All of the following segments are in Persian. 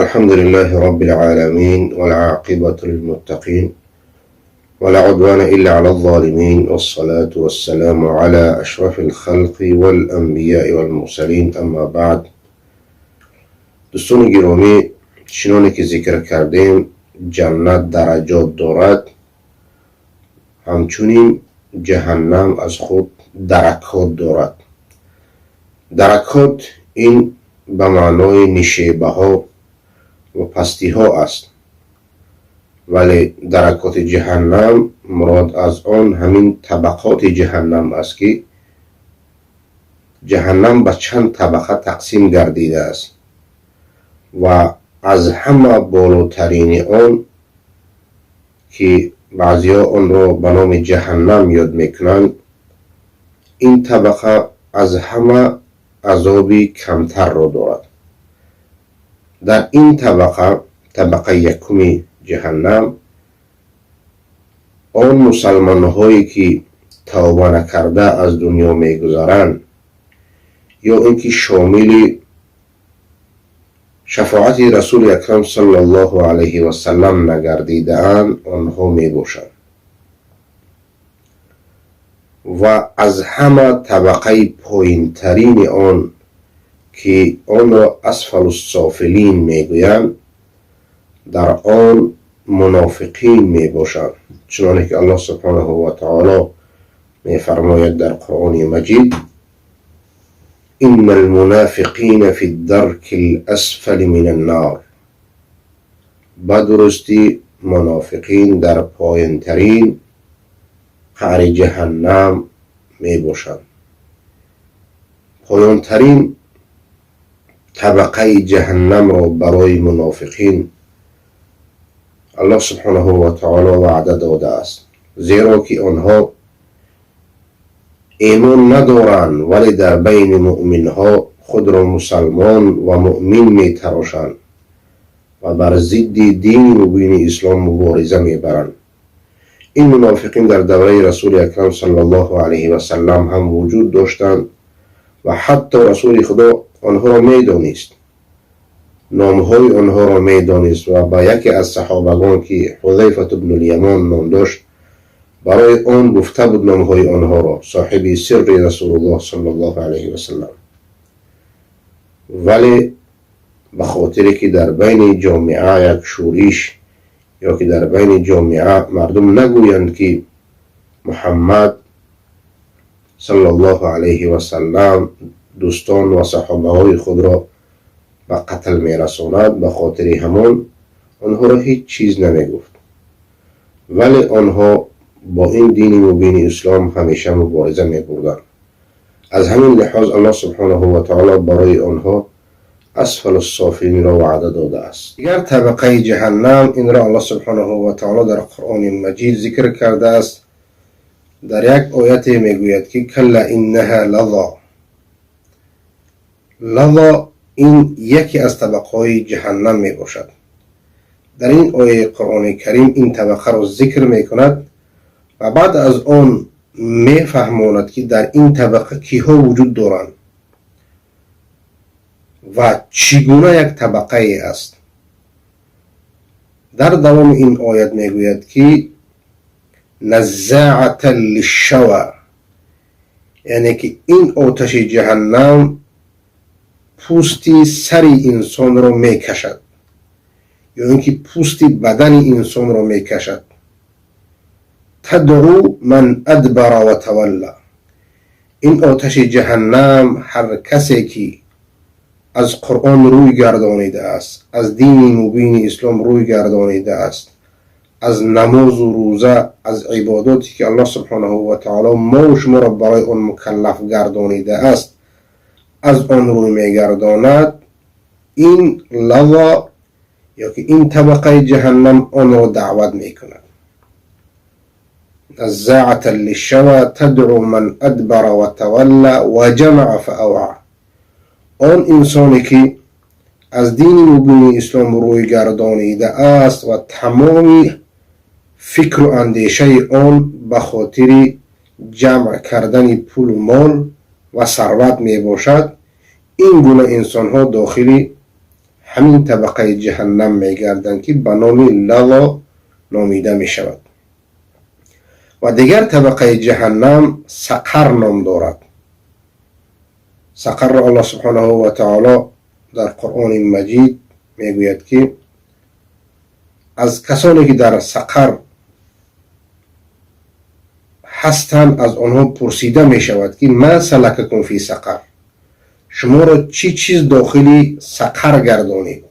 الحمد لله رب العالمين والعاقبة للمتقين ولا عدوان إلا على الظالمين والصلاة والسلام على أشرف الخلق والأنبياء والمرسلين اما بعد. دوستان گرامی، چنانه که ذکر کردیم جنت درجات دارد، همچنین جهنم از خود درکات دارد. درکات این به معنای نشیبه ها و پستی ها است، ولی درکات جهنم مراد از آن همین طبقات جهنم است که جهنم به چند طبقه تقسیم گردیده است و از همه بالاترین آن که بعضیا آن را به نام جهنم یاد میکنند، این طبقه از همه عذابی کمتر را دارد. در این طبقه یکمی جهنم، آن مسلمان هایی که توبه نکرده از دنیا میگذرند یا اینکه شامل شفاعت رسول اکرم صلی الله علیه و سلم نگردیده اند، آنها می باشند. و از همه طبقه پایین ترین آن که آن را اسفل السافلین میگویند، در آن منافقین می باشند، چنانکه که الله سبحانه و تعالی می فرماید در قرآن مجید: ان المنافقین فی الدرک الاسفل من النار. بدرستی منافقین در پایین ترین قعر جهنم می باشند. پایین ترین طبقه جهنم را برای منافقین الله سبحانه و تعالی وعده داده است، زیرا که آنها ایمان ندارند ولی در بین مؤمنها خود را مسلمان و مؤمن می تراشند و بر ضد دین مبین اسلام مبارزه می برند. این منافقین در دوره رسول اکرم صلی الله علیه و سلم هم وجود داشتند و حتی رسول خدا آنها را می دانست، نامهای آنها را می دانست و با یکی از صحابگان که حذیفه بن الیمان نام داشت، برای آن گفته بود نامهای آنها را، صاحب سر رسول الله صلی الله علیه و سلم. ولی به خاطر که در بین جامعه یک شورش یا که در بین جامعه مردم نگویند که محمد صلی الله علیه و سلم دوستان و صحابه های خود را به قتل می رساند، به خاطر همان آنها را هیچ چیز نمی گفت. ولی آنها با این دین مبین اسلام همیشه مبارزه می بردند. از همین لحاظ الله سبحانه و تعالی برای آنها اسفل السافلین را وعده داده است. دیگر طبقه جهنم، این را الله سبحانه و تعالی در قرآن مجید ذکر کرده است. در یک آیت می گوید که کلا انها لظا. لظا این یکی از طبقه های جهنم می باشد. در این آیه قرآن کریم این طبقه را ذکر می کند و بعد از آن می فهماند که در این طبقه کیها وجود دارند و چگونه یک طبقه است. در دوام این آیت می گوید که نزاعة للشوى، یعنی که این آتش جهنم پوستی سر انسان را می کشد یا اینکه پوستی بدن انسان را می کشد. تدعو من ادبر و تولی. این آتش جهنم هر کسی که از قرآن روی گردانیده است، از دین مبین اسلام روی گردانیده است، از نماز و روزه، از عباداتی که الله سبحانه و تعالی ما و شما را برای آن مکلف گردانیده است، از آن روی میگرداند، این لظا یا که این طبقه جهنم آن را دعوت میکند. نزاعة للشوى تدعو من ادبر و تولی و جمع فاوعى. آن انسانی که از دین مبین اسلام روی گردانیده است و تمامی فکر و اندیشه آن به خاطر جمع کردن پول و مال و ثروت می باشد، این گونه انسان ها داخل همین طبقه جهنم میگردند که به نام لظا نامیده می شود. و دیگر طبقه جهنم سقر نام دارد. سقر را الله سبحانه و تعالی در قرآن مجید میگوید که از کسانی که در سقر هستند از آنها پرسیده می شود که ما سلککم فی سقر، شما را چی چیز داخلی سقر گردانید؟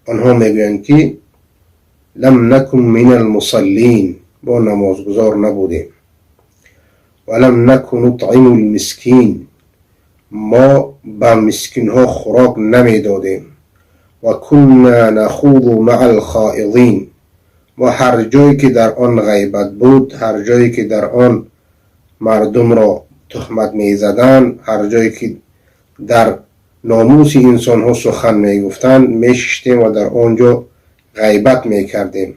آنها میگویند که لم نکن من المصلین، با نمازگزار نبودیم، ولم نکن نطعم المسکین، ما به مسکین ها خوراک نمیدادیم، و کنا نخوض مع الخائضین، و هر جایی که در آن غیبت بود، هر جایی که در آن مردم را تهمت می زدن، هر جایی که در ناموس انسان ها سخن می گفتن می ششتیم و در آنجا غیبت می کردیم.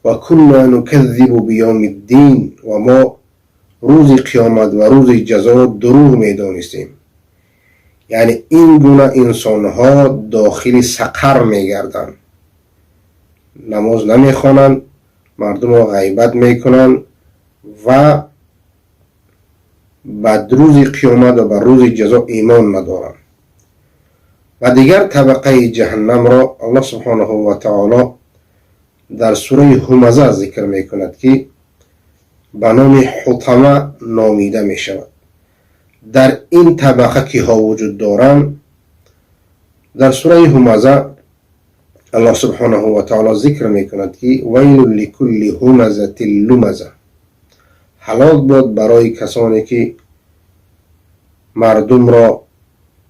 و کنا نکذب بیوم الدین، و ما روز قیامت و روز جزا دروغ می دانستیم. یعنی این گونه انسان ها داخل سقر می گردند، نماز نمی خوانند، مردم را غیبت می کنند و بعد روز قیامت و بر روز جزا ایمان ندارند. و دیگر طبقه جهنم را الله سبحانه و تعالی در سوره همزه ذکر می کند که به نام حطمه نامیده می شود. در این طبقه که ها وجود دارند، در سوره همزه الله سبحانه و تعالی ذکر می کند که ویل لکل همزة لمزه، هلاک باد برای کسانی که مردم را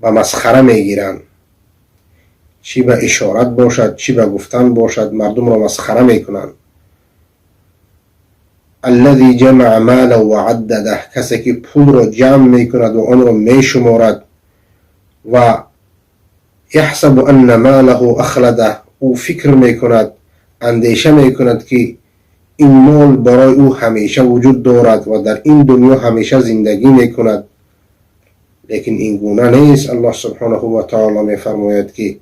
به مسخره می گیرند، چی به اشارت باشد چی به گفتن باشد مردم را مسخره می کنند. الذي جمع مالا و عدده، کسی که پول را جمع می کند و آن را می شمارد، و یحسب ان ماله اخلده، او فکر می کند، اندیشه می کند که این مال برای او همیشه وجود دارد و در این دنیا همیشه زندگی می کند. لیکن این گونه نیست. الله سبحانه و تعالی می فرماید که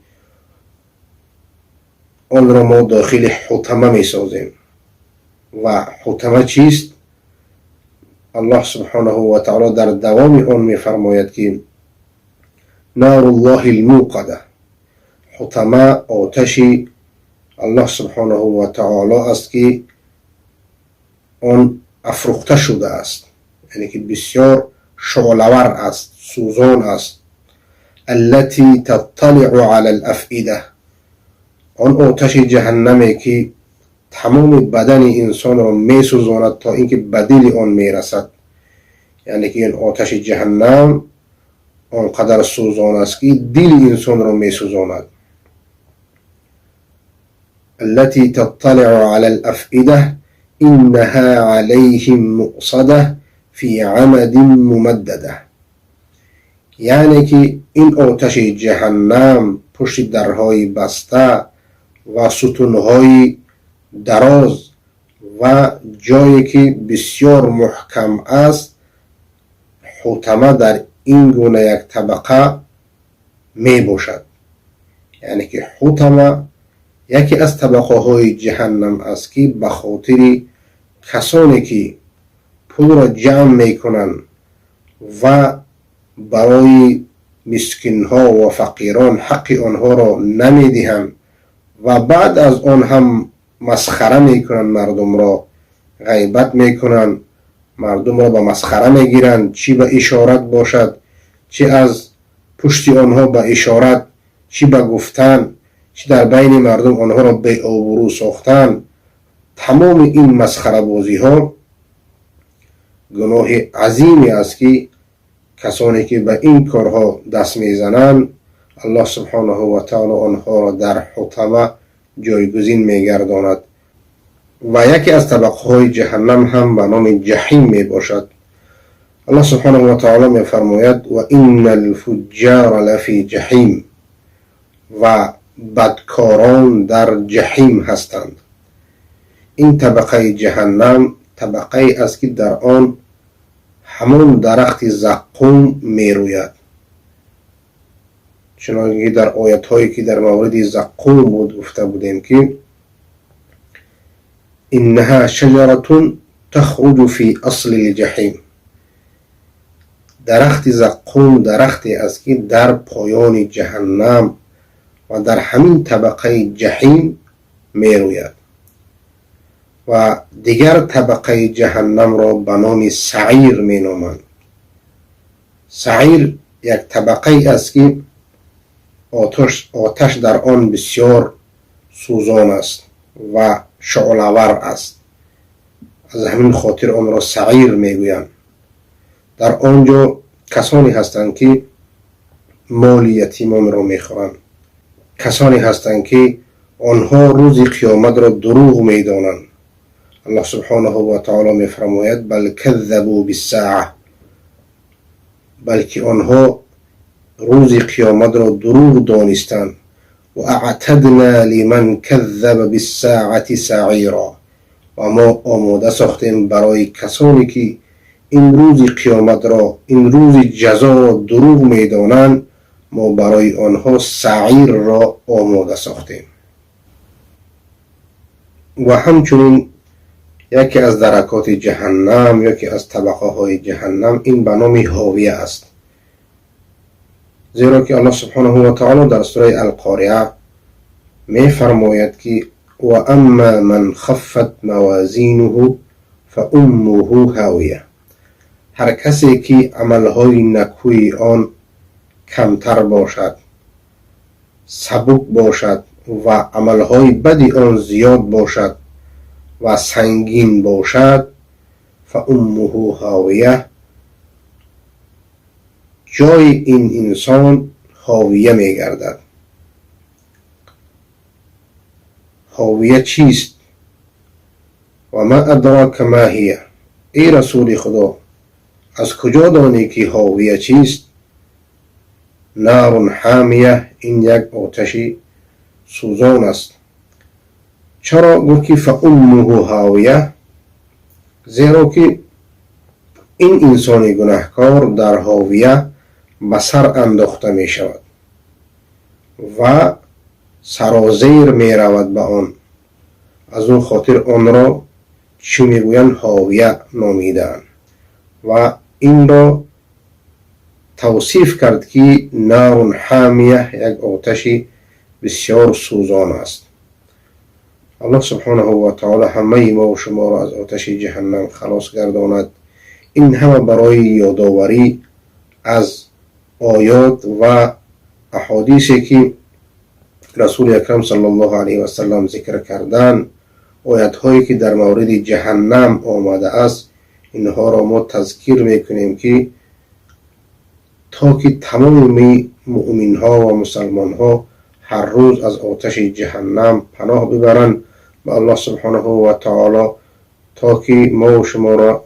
آن را ما داخل حطمه می سازیم. و حطمه چیست؟ الله سبحانه و تعالی در دوام آن می فرماید که نار الله الموقده، حطمه آتش الله سبحانه و تعالی است که آن افروخته شده است، یعنی که بسیار شعله‌ور است، سوزان است. التي تطلع على الافئده، آن آتش جهنمی که تمام بدن انسان را می سوزاند تا اینکه به دل آن می رسد. یعنی که این آتش جهنم آنقدر سوزان است که دل انسان را می سوزاند. التي تطلع على الافئده انها عليهم مؤصده في عمد ممدده، یعنی که این آتش جهنم پشت درهای بسته و ستونهای دراز و جایی که بسیار محکم است، حطمه در این گونه یک طبقه می باشد. یعنی که حطمه یکی از طبقه های جهنم است که به خاطر کسانی که پول را جمع می کنند و برای مسکین ها و فقیران حق آنها را نمی دهند و بعد از آن هم مسخره می کنند، مردم را غیبت می کنند، مردم را به مسخره می گیرند، چی به اشارت باشد چی از پشت آنها به اشارت، چی به گفتن، چی در بین مردم آنها را به آبرو ساختن. تمام این مسخره بازی ها گناه عظیمی است که کسانی که به این کارها دست میزنند الله سبحانه و تعالی آنها را در حطمه جایگزین میگرداند. و یکی از طبقه های جهنم هم به نام جحیم می باشد. الله سبحانه و تعالی می فرماید و ان الفجار لفی جحیم، و بدکاران در جحیم هستند. این طبقه جهنم طبقه است که در آن همون درخت زقوم می روید. چنانکه در آیت هایی که در مورد زقوم بود گفته بودیم که انها شجرة تخرج فی اصل الجحیم، درخت زقوم درختی است که در پایان جهنم و در همین طبقه جحیم می روید و دیگر طبقه جهنم را به نام سعیر می نامند. سعیر یک طبقه است که آتش در آن بسیار سوزان است و شعله‌ور است، از همین خاطر آن را سعیر می گویند. در آنجا کسانی هستند که مال یتیمان را می خورند، کسانی هستند که آنها روز قیامت را دروغ می دانند. الله سبحانه و تعالی می فرماید بل کذبوا بالساعه، بلکه آنها روز قیامت را دروغ دانستند. و اعتدنا لمن کذب بالساعه سعیرا، و ما آماده ساختیم برای کسانی که این روز قیامت را، این روز جزا را دروغ می دانند، ما برای آنها سعیر را آماده ساختیم. و همچنین یکی از درکات جهنم، یکی از طبقه های جهنم، این به نام حاویه است، زیرا که الله سبحانه و تعالی در سوره القارعه می فرماید که و اما من خفت موازینه فامه هاویه، هر کسی که عملهای نکوی آن کمتر باشد، سبک باشد و عملهای بدی آن زیاد باشد و سنگین باشد، فامه هاویه، جای این انسان هاویه می گردد. هاویه چیست؟ و ما ادراک ما هی، ای رسول خدا از کجا دانی که هاویه چیست؟ نار حامیه، این یک آتش سوزان است. چرا گفت که فامه هاویه؟ زیرا که این انسان گناهکار در هاویه به سر انداخته می شود و سرازیر می رود به آن، از اون خاطر آن را چی می گویند؟ هاویه نامیدند. و این را توصیف کرد که نار حامیه، یک آتش بسیار سوزان است. الله سبحانه و تعالی همه ما و شما را از آتش جهنم خلاص گرداند. این همه برای یادآوری از آیات و احادیثی که رسول اکرم صلی الله علیه و سلم ذکر کردن، آیات هایی که در مورد جهنم آمده است، اینها را ما تذکیر میکنیم که تا که تمام مؤمن ها و مسلمان ها هر روز از آتش جهنم پناه ببرند به الله سبحانه و تعالی، تا که ما و شما را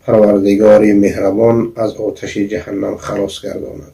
پروردگار مهربان از آتش جهنم خلاص گرداند.